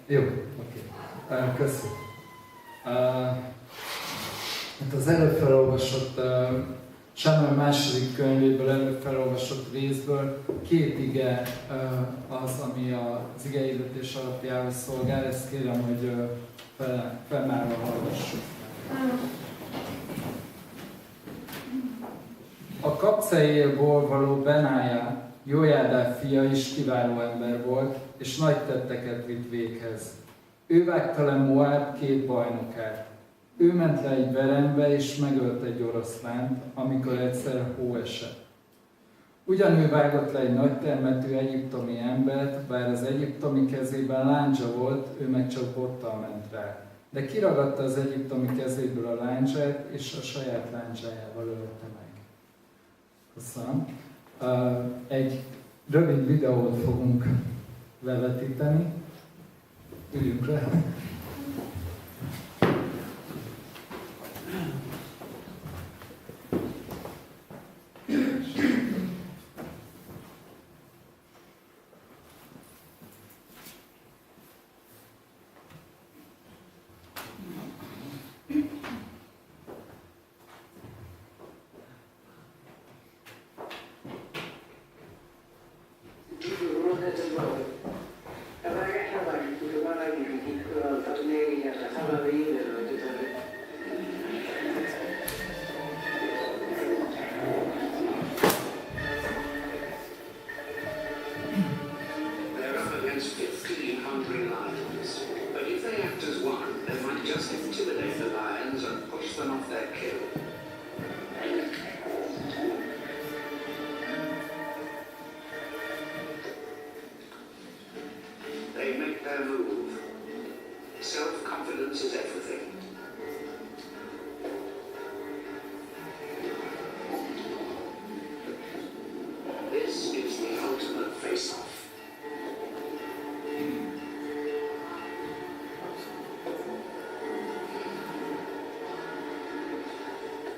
Jó, oké. Köszönöm. Hát az előbb felolvasott, Sámuel második könyvéből előbb felolvasott részből két ige az, ami az igehirdetés alapjául szolgál. Ezt kérem, hogy fennállva hallgassuk. A Kapceélból való Benája, Jójádá fia is kiváló ember volt, és nagy tetteket vitt véghez. Ő vágta le Moab 2 bajnokát. Ő ment le egy verembe, és megölt egy oroszlánt, amikor egyszer hó esett. Ugyanő vágott le egy nagy termetű egyiptomi embert, bár az egyiptomi kezében láncsa volt, ő meg csak bottal ment rá. De kiragadta az egyiptomi kezéből a láncsát, és a saját láncsájával ölte meg. Köszönöm. Egy rövid videót fogunk levetíteni. Üljünk le.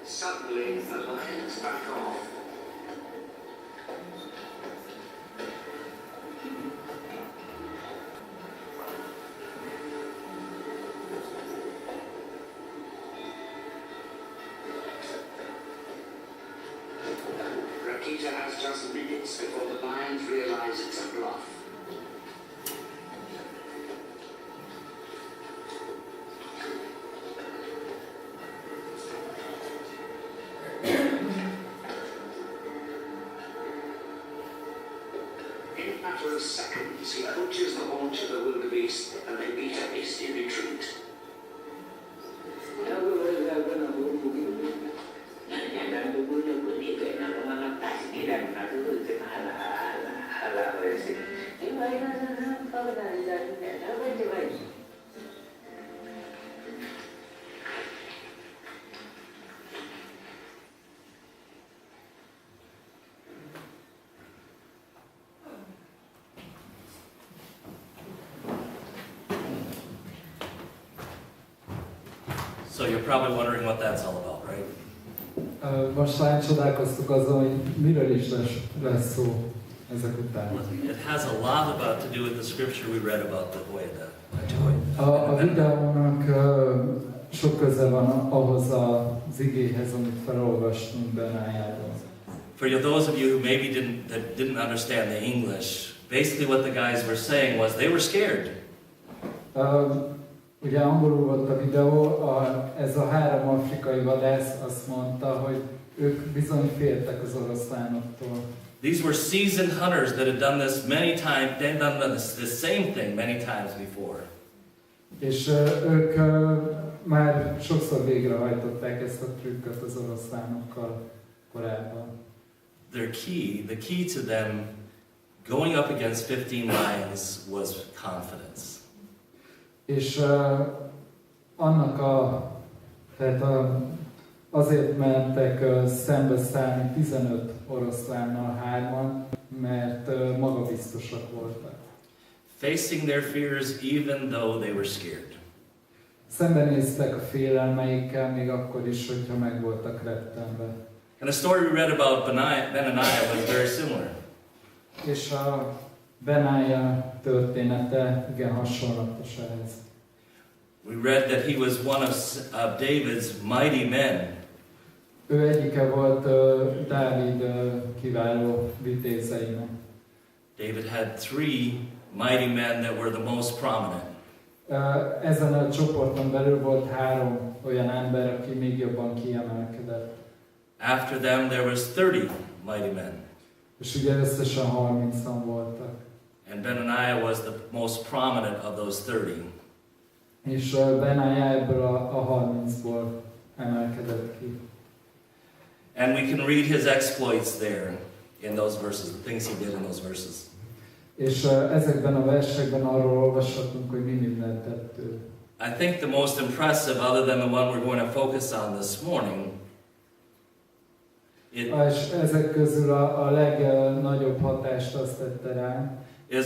Suddenly, the lions back off. Rakita has just minutes before the lions realize it's a bluff. Seconds, he approaches the haunch of the wildebeest and they beat a hasty retreat. So you're probably wondering what that's all about, right? Most már csodálkoztuk azon, hogy miről is lesz szó ezek után. It has a lot about to do with the scripture we read about the boy. A videónak sok köze van ahhoz az igéhez, amit felolvastunk Benájáról. For those of you who maybe didn't understand the English, basically what the guys were saying was they were scared. Ugye angolul volt a videó, ez a 3 afrikai vadász azt mondta, hogy ők bizony féltek az oroszlánoktól. These were seasoned hunters that had done this many times, they'd done the same thing many times before. És ők már sokszor végrehajtották ezt a trükköt az oroszlánokkal korábban. The key to them going up against 15 lions was confidence. És azért mentek szembeszállni 15 oroszlánnal 3-an, mert magabiztosak voltak. Facing their fears even though they were scared. Szembenéztek a félelmeikkel, még akkor is, hogyha meg voltak rettenve. And the story we read about Benaniah was very similar. És Benája története igen hasonlatos ehhez. We read that he was one of David's mighty men. Ő egyike volt Dávid kiváló vitézeinek. David had 3 mighty men that were the most prominent. Ezen a csoporton belül volt 3 olyan ember, aki még jobban kiemelkedett. After them there was 30 mighty men. És ugye összesen 30-an voltak. And Benaniah was the most prominent of those 30. És Benája ebből a 30-ból emelkedett ki. And we can read his exploits there in those verses, the things he did in those verses. És ezekben a versekben arról olvashatunk, hogy mi mindent tett ő. I think the most impressive, other than the one we're going to focus on this morning, És ezek közül a legnagyobb hatást azt tette rám, is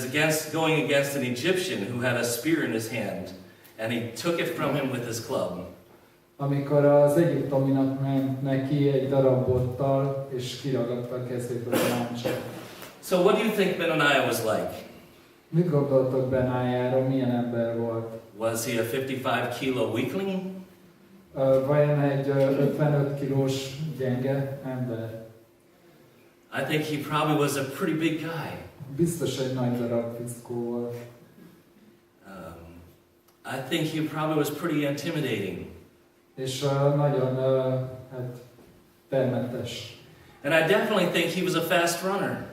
going against an Egyptian who had a spear in his hand, and he took it from him with his club. Amikor az egyiptominak ment neki egy darab bottal, és kiragadta a kezéből a láncsát. So what do you think Benaniah was like? Mit gondoltok Benájáról, milyen ember volt? Was he a 55 kilo weakling? Vajon egy 55 kilós gyenge ember? I think he probably was a pretty big guy. Biztos egy nagy darab fickó volt. I think he probably was pretty intimidating. És nagyon hát, termetes. And I definitely think he was a fast runner.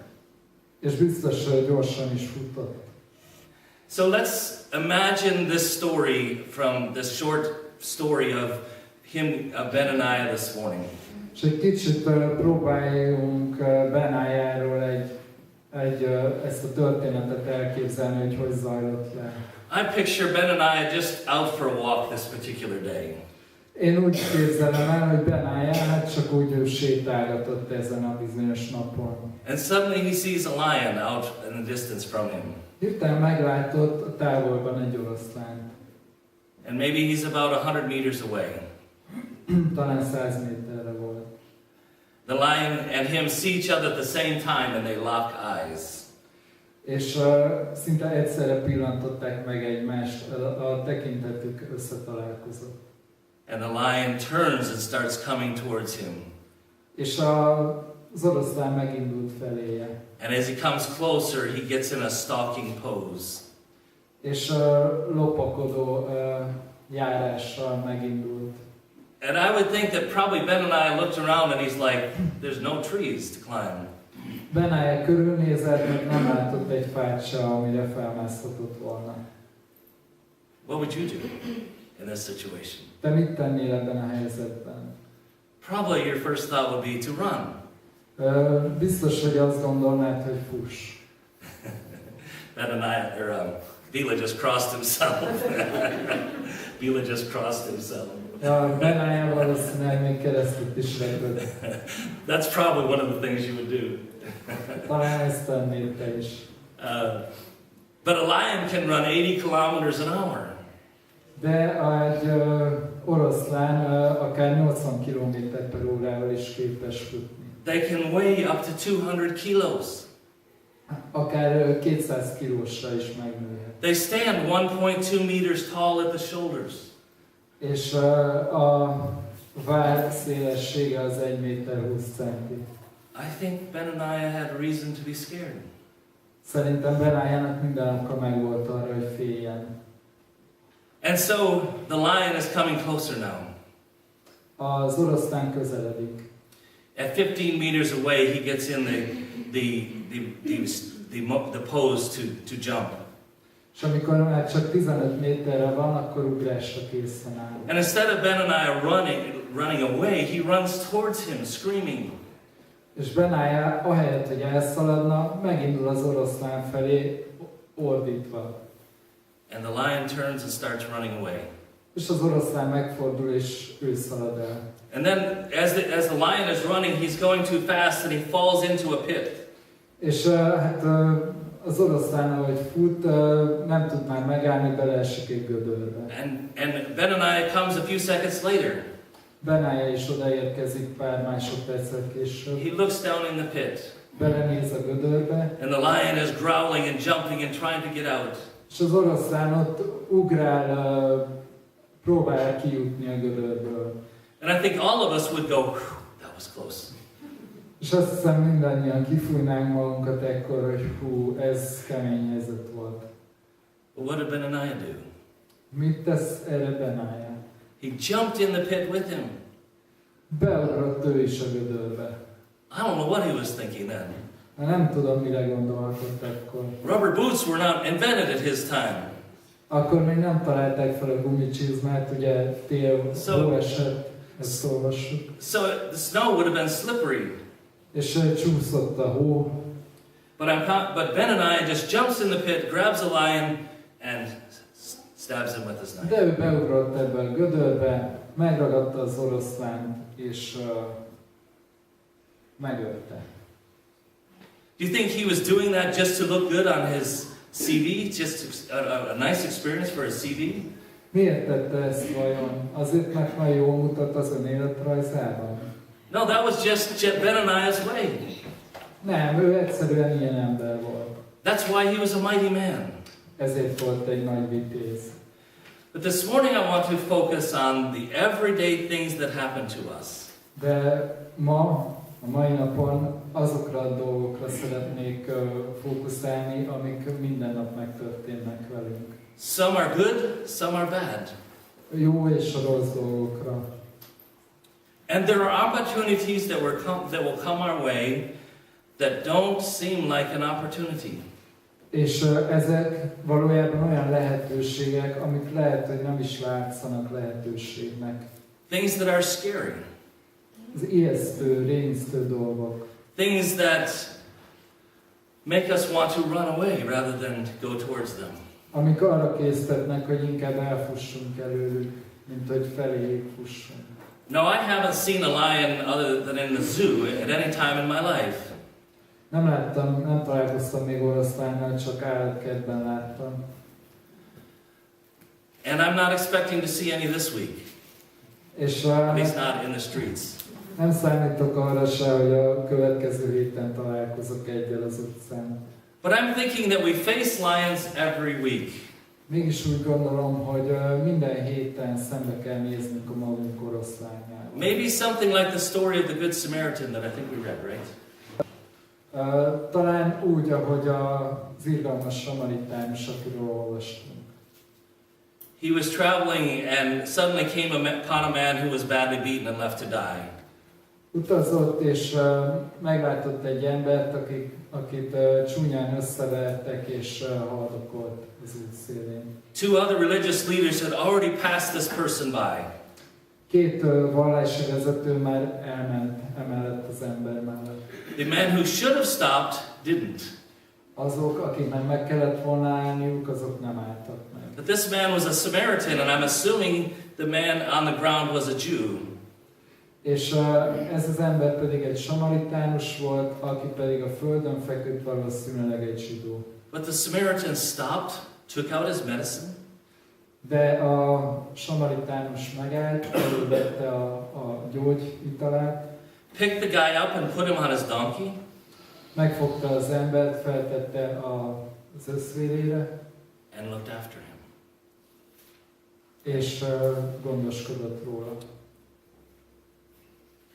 És biztos gyorsan is futott. So let's imagine this story from this short story of Benaniah this morning. És egy kicsit próbáljunk Benájáról ezt a történetet elképzelni, hogy zajlott le. I picture Benaniah just out for a walk this particular day. Én úgy képzelem el, hogy Benája hát csak úgy sétálgatott ezen a bizonyos napon. And suddenly he sees a lion out in the distance from him. Hirtelen meglátott a távolban egy oroszlánt. And maybe he's about 100 meters away. Talán 100 méterre volt. The lion and him see each other at the same time and they lock eyes. És szinte egyszerre pillantották meg egymást, a tekintetük összetalálkozott. And the lion turns and starts coming towards him. És az oroszlán megindult feléje. And as he comes closer, he gets in a stalking pose. És lopakodó járással megindult. And I would think that probably Benaniah looked around and he's like, there's no trees to climb. Benája körülnézett, meg nem látott egy fát se, amire felmászhatott volna. What would you do in this situation? Te mit tennél ebben a helyzetben? Probably your first thought would be to run. Biztos, hogy azt gondolnád, hogy fuss. Bila just crossed himself. Bila just crossed himself. Ja, Benája valószínűleg még keresztül is repült. That's probably one of the things you would do. Talán ezt tennéd te is. But a lion can run 80 kilometers an hour. De egy oroszlán akár 80 km/h is képes futni. They can weigh up to 200 kilos. Akár 200 kilósra is megnőhet. They stand 1.2 meters tall at the shoulders. És a váll szélessége az 1 méter 20 centi. I think Benaniah had reason to be scared. Szerintem Benájának minden oka megvolt arra, hogy féljen. And so the lion is coming closer now. Az oroszlán közeledik. At 15 meters away, he gets in the pose to jump. És amikor már csak 15 méterre van, akkor ugrásra készen áll. And instead of Benaniah running away, he runs towards him, screaming. És Benája ahelyett, hogy elszaladna, megindul az oroszlán felé ordítva. And the lion turns and starts running away. És az oroszlán megfordul, és ő szalad el. And then, as the lion is running, he's going too fast and he falls into a pit. És hát az oroszlán, ahogy fut, nem tud már megállni, beleesik egy gödörbe. And Benaniah comes a few seconds later. Benája is odaérkezik pár másodperccel később. He looks down in the pit. belenéz a gödörbe, And the lion is growling and jumping and trying to get out. és az oroszlán ott ugrál, próbál kijutni a gödörből. And I think all of us would go, "Whew, that was close." És azt hiszem mindannyian kifújnánk magunkat ekkor, hogy hú, ez kemény helyzet volt. But what did Benaniah do? Mit tesz erre Benája? He jumped in the pit with him. Beugrott ő is a gödörbe. I don't know what he was thinking then. Nem tudom, mire gondolhatott ekkor. Rubber boots were not invented at his time. Akkor még nem találták fel a gumicsizmát, ugye tél hó esett, ezt olvassuk. So the snow would have been slippery. És csúszott a hó. But Benaniah just jumps in the pit, grabs a lion, and stabs him with his knife. De ő beugrott ebbe a gödörbe, megragadta az oroszlánt, és megölte. Do you think he was doing that just to look good on his CV? Just a nice experience for his CV? Miért tette ezt vajon? Azért, mert már jól mutat az önéletrajzában? No, that was just Benaniah's way. Nem, ő egyszerűen ilyen ember volt. That's why he was a mighty man. Ezért volt egy nagy vitéz. But this morning I want to focus on the everyday things that happen to us. De a mai napon azokra a dolgokra szeretnék fókuszálni, amik minden nap megtörténnek velünk. Some are good, some are bad. Jó és rossz dolgokra. And there are opportunities that will come our way that don't seem like an opportunity. És ezek valójában olyan lehetőségek, amik lehet, hogy nem is látszanak lehetőségnek. Things that are scary. Az ijesztő, rémisztő dolgok. Things that make us want to run away rather than go towards them. Amik arra késztetnek, hogy inkább elfussunk előlük, mint hogy feléjük fussunk. No, I haven't seen a lion other than in the zoo at any time in my life. Nem találkoztam még oroszlánnal, csak állatkertben láttam. And I'm not expecting to see any this week. És At least not in the streets. nem számítok arra se, hogy a következő héten találkozok egyel az utcán. But I'm thinking that we face lions every week. Mégis úgy gondolom, hogy minden héten szembe kell néznünk a magunk oroszlányával. Maybe something like the story of the Good Samaritan that I think we read, right? Talán úgy, ahogy az irgalmas samaritánus, akiről olvastunk. He was traveling and suddenly came upon a man who was badly beaten and left to die. Utazott és meglátott egy embert, akit csúnyán összevertek és haldokolt az út szélén. Two other religious leaders had already passed this person by. Két vallási vezető már elment emellett az ember mellett. The men who should have stopped didn't. Azok, akiknek meg kellett volna állniuk, azok nem álltak meg. But this man was a Samaritan, and I'm assuming the man on the ground was a Jew. És ez az ember pedig egy samaritánus volt, aki pedig a földön feküdt, valószínűleg egy zsidó. But the Samaritan stopped, took out his medicine, De a samaritánus megállt, elővette a gyógyitalát, picked the guy up and put him on his donkey, megfogta az embert, feltette az öszvérére, and looked after him. és gondoskodott róla.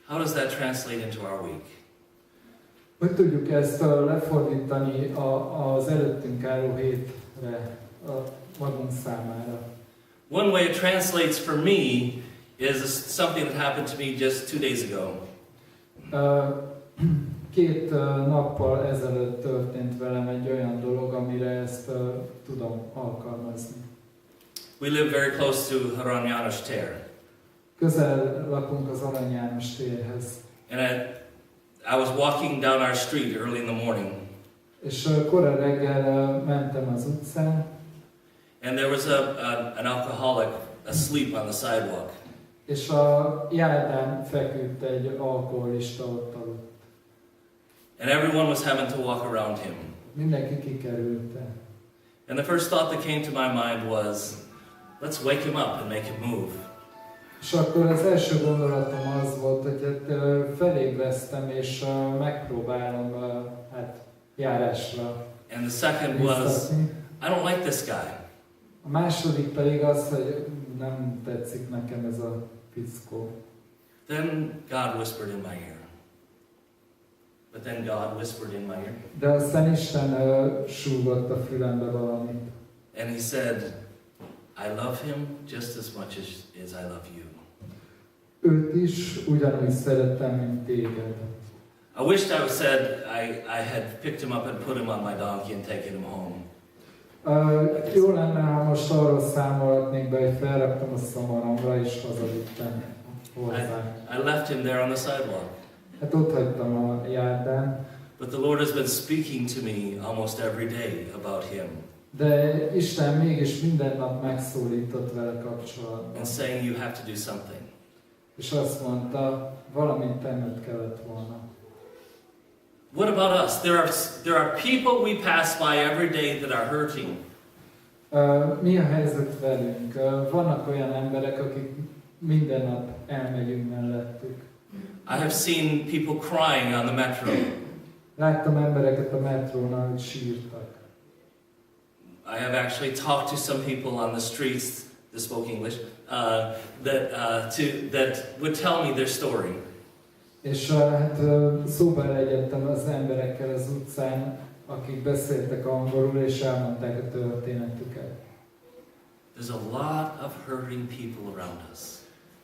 How does that translate into our week? Hogy tudjuk ezt lefordítani az előttünk álló hétre a magunk számára? One way it translates for me is something that happened to me just 2 days ago. 2 nappal ezelőtt történt velem egy olyan dolog, amire ezt tudom alkalmazni. We live very close to Haran János tér. Közel lakunk az Arany János térhez. And I was walking down our street early in the morning. És kora reggel mentem az utcán, And there was an alcoholic asleep on the sidewalk. és a járdán feküdt egy alkoholista ott aludt. And everyone was having to walk around him. Mindenki kikerülte. And the first thought that came to my mind was, let's wake him up and make him move. És akkor az első gondolatom az volt, hogy felébresztem, és megpróbálom járásra And the second was, biztatni. I don't like this guy. A második pedig az, hogy nem tetszik nekem ez a fickó. Then God whispered in my ear. But then God whispered in my ear. De aztán Isten súgott a fülembe valamit. And he said, I love him just as much as I love you. Őt is ugyanúgy szerettem, mint téged. I wished I said I had picked him up and put him on my donkey and taken him home. Jó lenne, ha most arról számolhatnék be, hogy felraktam a szamaromra és hazavittem hozzá. I left him there on the sidewalk. Hát ott hagytam a járdán. But the Lord has been speaking to me almost every day about him. De Isten mégis minden nap megszólított vele kapcsolatban. And saying you have to do something. És azt mondta, valamit tenned kellett volna. What about us? There are people we pass by every day that are hurting. Mi a helyzet velünk? Vannak olyan emberek, akik minden nap elmegyünk mellettük. I have seen people crying on the metro. Láttam embereket a metrónál, hogy sírtak. I have actually talked to some people on the streets that spoke English that would tell me their story. És hát szóba egyettem az emberekkel az utcán, akik beszéltek angolul, és elmondták a történetüket. There's a lot of hurting people around us.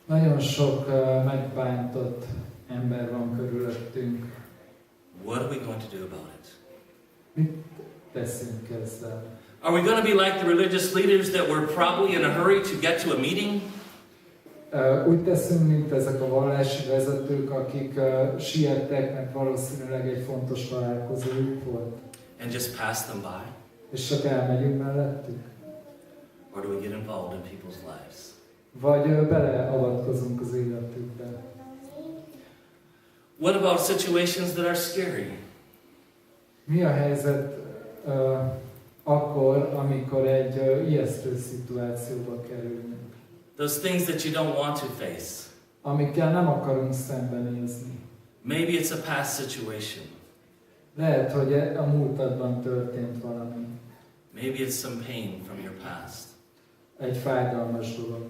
Nagyon sok megbántott ember van körülöttünk. What are we going to do about it? Mit teszünk ezzel? Are we going to be like the religious leaders that were probably in a hurry to get to a meeting? Úgy teszünk, mint ezek a vallási vezetők, akik siettek, mert valószínűleg egy fontos találkozójuk volt. And just pass them by? És csak elmegyünk mellettük? Or do we get involved in people's lives? Vagy beleavatkozunk az életükbe? What about situations that are scary? Mi a helyzet akkor, amikor egy ijesztő szituációba kerülünk? Those things that you don't want to face. Amikkel nem akarunk szembenézni. Maybe it's a past situation. Lehet, hogy a múltadban történt valami. Maybe it's some pain from your past. Egy fájdalmas dolog.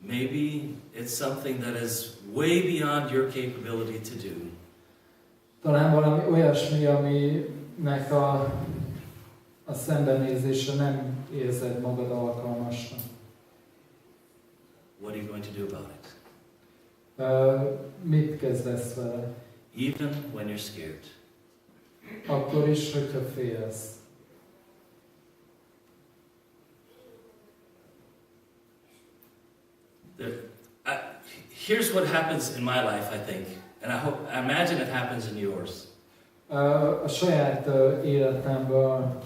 Maybe it's something that is way beyond your capability to do. Talán valami olyasmi, aminek a szembenézésre nem érzed magad alkalmasnak. What are you going to do about it? Mit kezdesz vele? Even when you're scared. Akkor is, hogyha félsz. Here's what happens in my life, I think, and I imagine it happens in yours. A saját életemből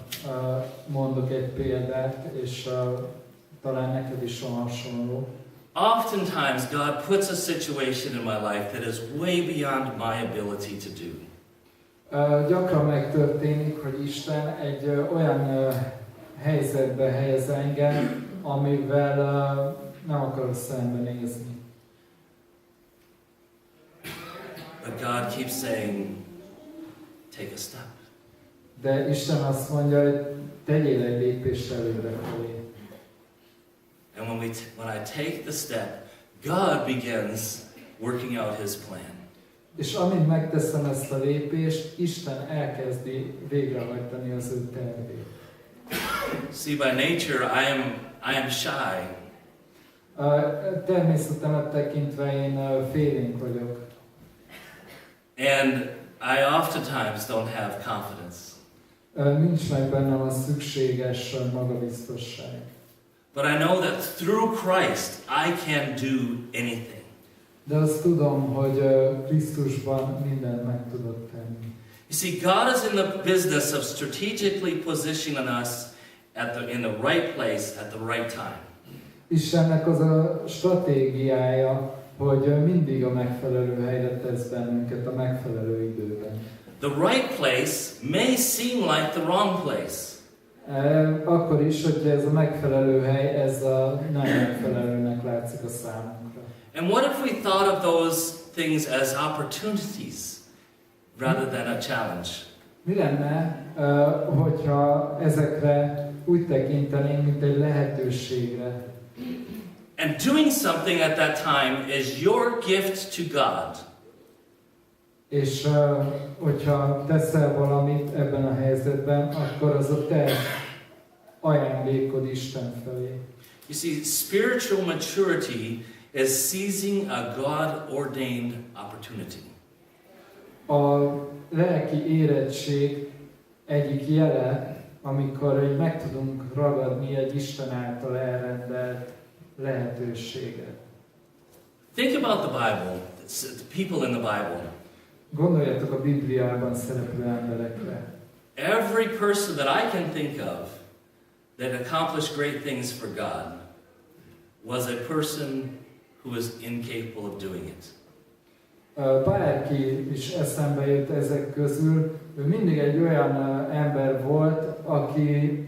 mondok egy példát, és talán neked is van hasonló. Oftentimes, God puts a situation in my life that is way beyond my ability to do. Gyakran megtörténik, hogy Isten egy olyan helyzetbe helyez engem, amivel nem akarok szembenézni. But God keeps saying, take a step. De Isten azt mondja, hogy tegyél egy lépést előre felé. And when I take the step, God begins working out His plan. És amint megteszem ezt a lépést, Isten elkezdi végrehajtani az ő tervét. See, by nature, I am shy. Természetemet tekintve én félénk vagyok. And I oftentimes don't have confidence. Nincs meg bennem a szükséges magabiztosság. But I know that through Christ, I can do anything. De azt tudom, hogy Krisztusban mindent meg tudok tenni. You see, God is in the business of strategically positioning us in the right place at the right time. Istennek az a stratégiája, hogy mindig a megfelelő helyre tesz bennünket a megfelelő időben. The right place may seem like the wrong place. Akkor is, hogyha ez a megfelelő hely, ez a nem megfelelőnek látszik a számunkra. And what if we thought of those things as opportunities rather than a challenge. Mi lenne, hogyha ezekre úgy tekintenénk, mint egy lehetőségre? And doing something at that time is your gift to God. És hogyha teszel valamit ebben a helyzetben, akkor az a te ajándékod Isten felé. You see, spiritual maturity is seizing a God-ordained opportunity. A lelki érettség egyik jele, amikor meg tudunk ragadni egy Isten által elrendelt lehetőséget. Think about the Bible, the people in the Bible. Gondoljatok a Bibliában szereplő emberekre. Every person that I can think of that accomplished great things for God was a person who was incapable of doing it. Bárki is eszembe jut ezek közül, ő mindig egy olyan ember volt, aki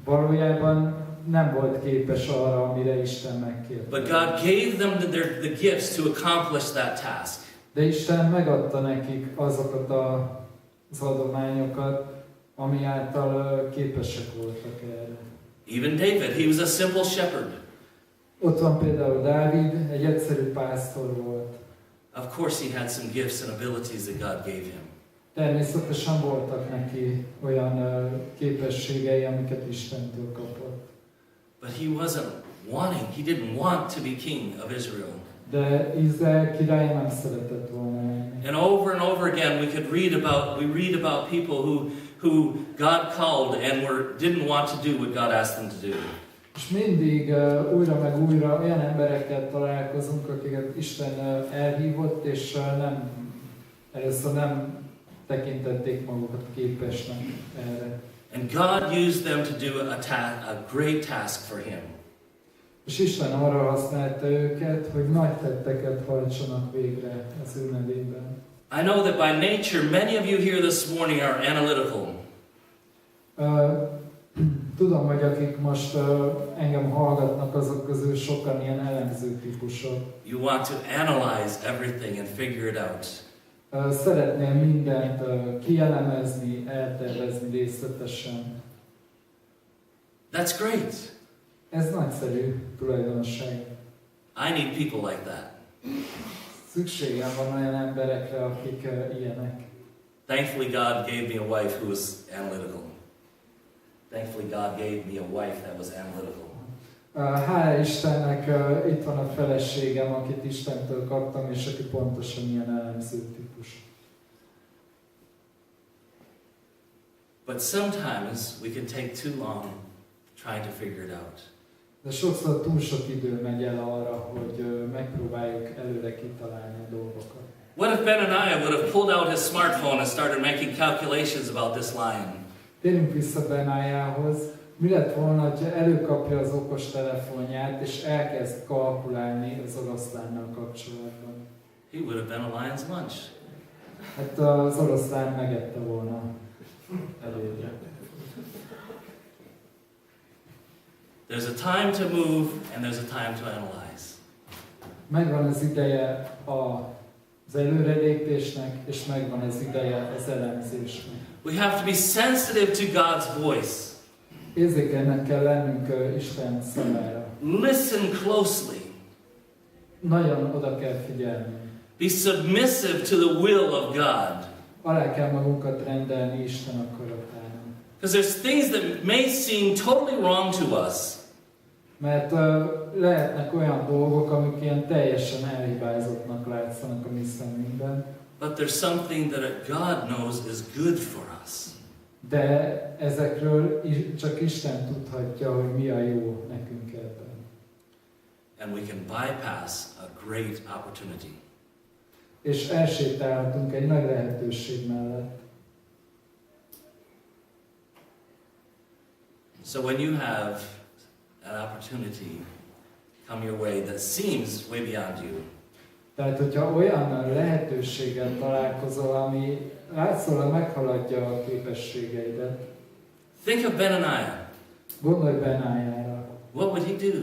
valójában nem volt képes arra, amire Isten megkért. But God gave them the gifts to accomplish that task. De Isten megadta nekik azokat az adományokat, ami által képesek voltak erre. Even David, he was a simple shepherd. Ott van például Dávid, egy egyszerű pásztor volt. Of course he had some gifts and abilities that God gave him. Természetesen voltak neki olyan képességei, amiket Istentől kapott. But he wasn't wanting, he didn't want to be king of Israel. De Izrael királya nem szeretett volna lenni. And over again we read about people who God called and didn't want to do what God asked them to do. És mindig újra meg újra olyan emberekkel találkozunk, akiket Isten elhívott, és először nem tekintették magukat képesnek erre. And God used them to do a great task for him. És Isten arra használta őket, hogy nagy tetteket hajtsanak végre az ő nevében. I know that by nature many of you here this morning are analytical. Tudom, hogy akik most engem hallgatnak, azok közül sokan ilyen elemző típusok. You want to analyze everything and figure it out. Szeretnél mindent kielemezni, eltervezni részletesen. That's great. Ez nagyszerű tulajdonság. I need people like that. Szükségem van olyan emberekre, akik ilyenek. Thankfully God gave me a wife who was analytical. Thankfully God gave me a wife that was analytical. Hála Istennek, itt van a feleségem, akit Istentől kaptam, és aki pontosan ilyen elemző típus. But sometimes we can take too long trying to figure it out. De sokszor túl sok idő megy el arra, hogy megpróbáljuk előre kitalálni a dolgokat. What if Benaniah would have pulled out his smartphone and started making calculations about this lion? Térjünk vissza Benájához. Mi lett volna, ha előkapja az okos telefonját, és elkezd kalkulálni az oroszlánnal kapcsolatban? He would have been a lion's lunch. Hát az oroszlán megette volna előre. There's a time to move and there's a time to analyze. Megvan az ideje az előrelépésnek, és megvan az ideje az elemzésnek. We have to be sensitive to God's voice. Érzékenynek kell lennünk Isten szavára. Listen closely. Nagyon oda kell figyelni. Be submissive to the will of God. Alá kell magunkat rendelni Isten akaratának. Because there's things that may seem totally wrong to us. Mert lehetnek olyan dolgok, amik ilyen teljesen elhibázottnak látszanak a mi szemünkben. But there's something that God knows is good for us. De ezekről csak Isten tudhatja, hogy mi a jó nekünk ebben. And we can bypass a great opportunity. És elsétálhatunk egy nagy lehetőség mellett. So when you have an opportunity come your way that seems way beyond you, Tehát, hogyha olyan lehetőséggel találkozol, ami látszólag meghaladja a képességeidet, think of Benaniah. gondolj Benájára. What would he do?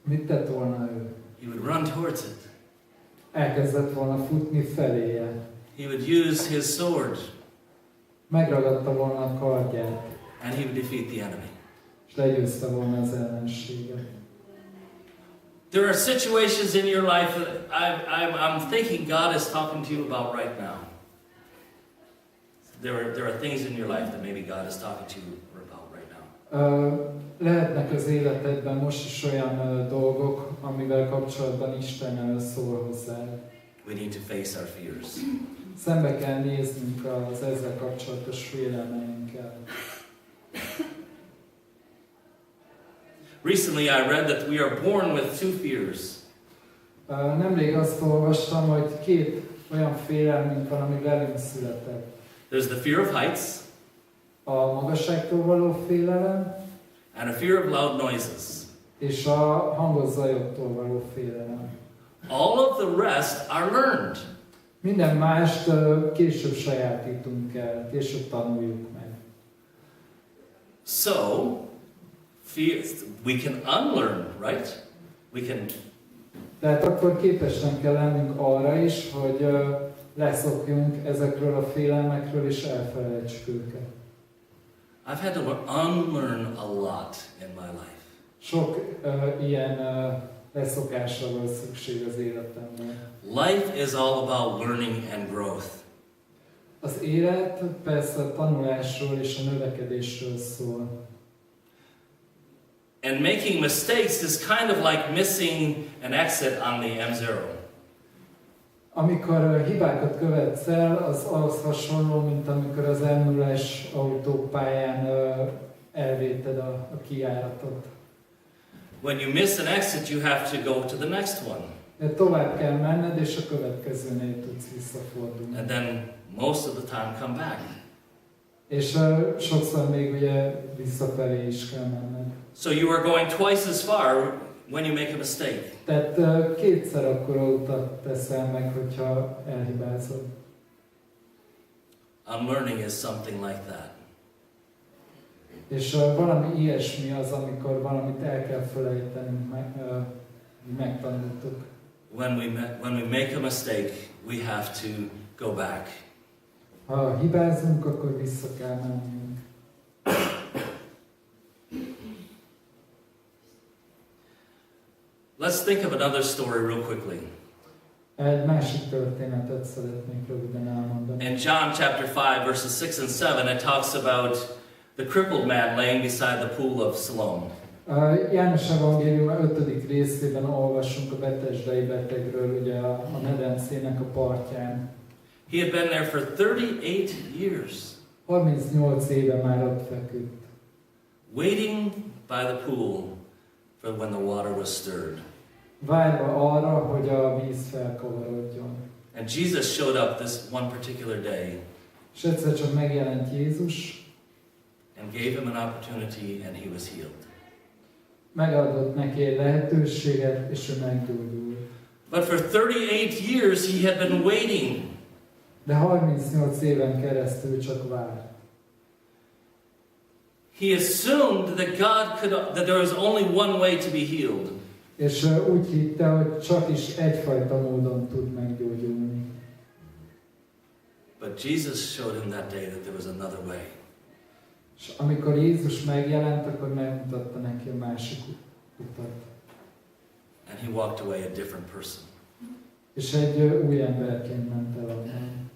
Mit tett volna ő? He would run towards it. elkezdett volna futni feléje. He would use his sword Megragadta volna a kardját, and he would defeat the enemy. és legyőzte volna az ellenséget. There are situations in your life that I'm thinking God is talking to you about right now. There are things in your life that maybe God is talking to you about right now. Lehetnek az életedben most is olyan dolgok, amivel kapcsolatban Isten szól hozzá. We need to face our fears. Szembe kell néznünk az ezzel kapcsolatos félelmeinkkel. Recently I read that we are born with two fears. Nemrég azt olvastam, hogy két olyan félelmünk van, ami velünk született. There's the fear of heights A magasságtól való félelem, and a fear of loud noises. és a hangos zajoktól való félelem. All of the rest are learned. Minden mást később sajátítunk el, később tanuljuk meg. So, we can unlearn, right? We can. Tehát akkor képesnek kell lennünk arra is, hogy leszokjunk ezekről a félelmekről, és elfelejtsük őket. I've had to unlearn a lot in my life. Sok ilyen leszokásra volt szükség az életemben. Life is all about learning and growth. Az élet persze a tanulásról és a növekedésről szól. And making mistakes is kind of like missing an exit on the M0. Amikor hibákat követsz el, az ahhoz hasonló, mint amikor az M0-es autópályán elvéted a kijáratot. When you miss an exit, you have to go to the next one. De tovább kell menned, és a következőnél tudsz visszafordulni. And then most of the time come back. És sokszor még ugye visszafelé is kell menned. So you are going twice as far when you make a mistake. Tehát kétszer akkora utat teszel meg, hogyha elhibázod. Unlearning is something like that. És valami ilyesmi az, amikor valamit el kell felejtenünk, megtanultuk. When we make a mistake, we have to go back. Ha hibázunk, akkor vissza kell mennünk. Let's think of another story real quickly. Egy másik történetet szeretnék röviden elmondani. In John chapter 5, verses 6 and 7, it talks about the crippled man laying beside the pool of Siloam. János evangélium 5. részében olvasunk a betesdai betegről, ugye a medencének a partján. He had been there for 38 years, 38 éve már ott feküdt. waiting by the pool for when the water was stirred. Várva arra, hogy a víz felkavarodjon. And Jesus showed up this one particular day És egyszer csak megjelent Jézus, and gave him an opportunity, and he was healed. megadott neki egy lehetőséget, és ő meggyógyult. But for 38 years he had been waiting. De 38 éven keresztül csak várt. He assumed that there was only one way to be healed. És úgy hitte, hogy csak is egyfajta módon tud meggyógyulni. But Jesus showed him that day that there was another way. És amikor Jézus megjelent, akkor megmutatta neki a másik utat. And he walked away a different person. És egy új emberként ment el onnan.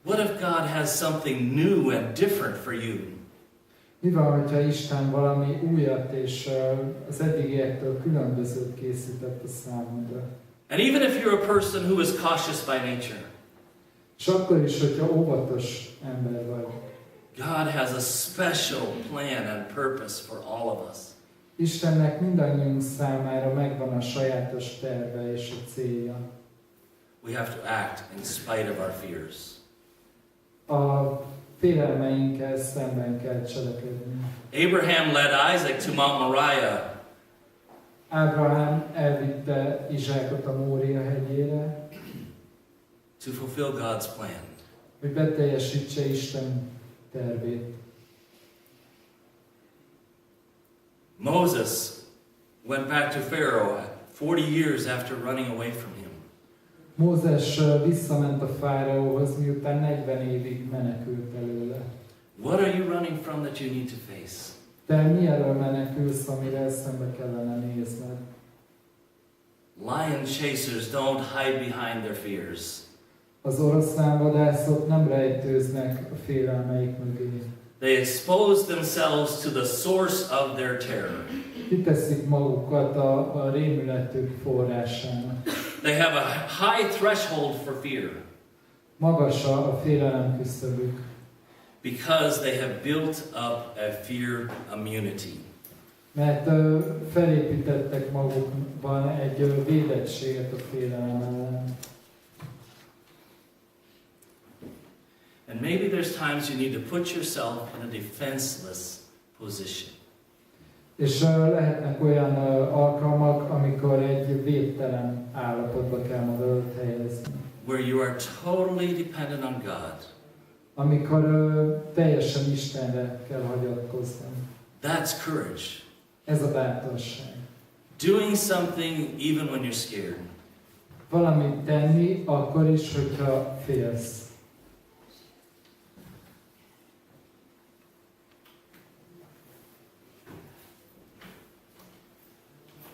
What if God has something new and different for you? Mi van, hogyha Isten valami újat és az eddigiektől különbözőt készített a számodra? And even if you're a person who is cautious by nature, És akkor is, hogyha óvatos ember vagy. God has a special plan and purpose for all of us. Istennek mindannyiunk számára megvan a sajátos terve és a célja. We have to act in spite of our fears. A félelmeinkkel szemben kell cselekedni. Abraham led Isaac to Mount Moriah. Ábrahám elvitte Izsákot a Mória hegyére, To fulfill God's plan. hogy beteljesítse Isten tervét. Moses went back to Pharaoh 40 years after running away from him. Mózes visszament a fáraóhoz, miután 40 évig menekült előle. What are you running from that you need to face? Te mi elől menekülsz, amire szembe kellene nézned? Lion chasers don't hide behind their fears. Az oroszlánvadászok nem rejtőznek a félelmeik mögé. They expose themselves to the source of their terror. Kiteszik magukat a rémületük forrásának. They have a high threshold for fear Magas a félelem küszöbük, because they have built up a fear immunity. mert felépítettek magukban egy védettséget a félelem ellen. And maybe there's times you need to put yourself in a defenseless position. És lehetnek olyan alkalmak, amikor egy védtelen állapotba kell magadat helyezni. Where you are totally dependent on God. Amikor teljesen Istenre kell hagyatkozni. That's courage. Ez a bátorság. Doing something even when you're scared. Valamit tenni, akkor is, hogyha félsz.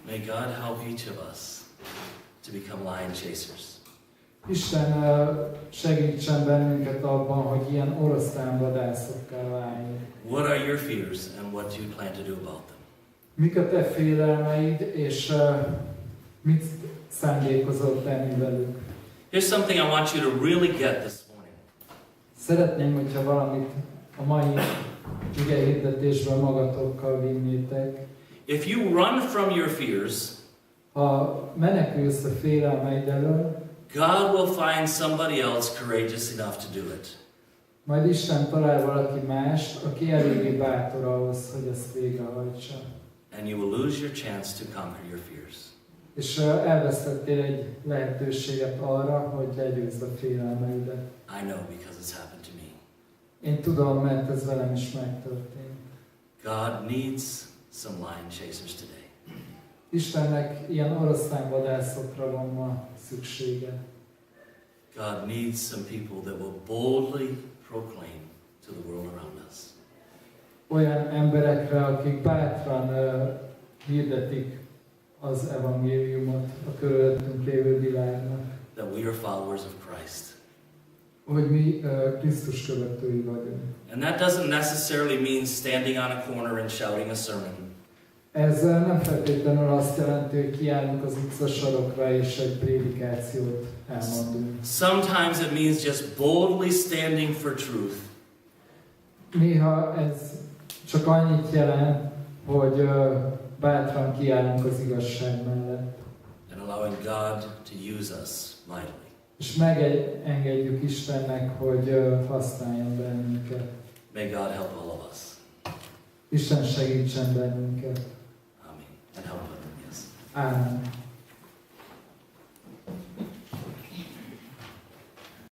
May God help each of us to become lion chasers. Isten segítsen bennünket abban, hogy ilyen oroszlánvadászokká váljunk. What are your fears and what do you plan to do about them? Mik a te félelmeid, és mit szándékozol tenni velük? Here's something I want you to really get this morning. Szeretném, hogyha valamit a mai igehirdetésből magatokkal vinnétek. If you run from your fears, Ha menekülsz a félelmeid elől, God will find somebody else courageous enough to do it. majd Isten talál valaki mást, aki eléggé bátor ahhoz, hogy ezt végrehajtsa. And you will lose your chance to conquer your fears. És elvesztettél egy lehetőséget arra, hogy legyőzd a félelmeidet. I know because it's happened to me. Én tudom, mert ez velem is megtörtént. God needs some lion chasers today. Istennek ilyen oroszlánvadászokra van ma szüksége. God needs some people that will boldly proclaim to the world around us. Olyan emberekre, akik bátran hirdetik az evangéliumot a körülöttünk lévő világnak. That we are followers of Christ. Hogy mi Krisztus követői vagyunk. And that doesn't necessarily mean standing on a corner and shouting a sermon. Ez nem feltétlenül azt jelenti, hogy kiállunk az utcasarokra és egy prédikációt elmondunk. Sometimes it means just boldly standing for truth. Néha ez csak annyit jelent, hogy bátran kiállunk az igazság mellett. And allowing God to use us mightily. És megengedjük Istennek, hogy használjon bennünket. May God help all of us. Isten segítsen bennünket. Amen. And help others. Yes. Ámen.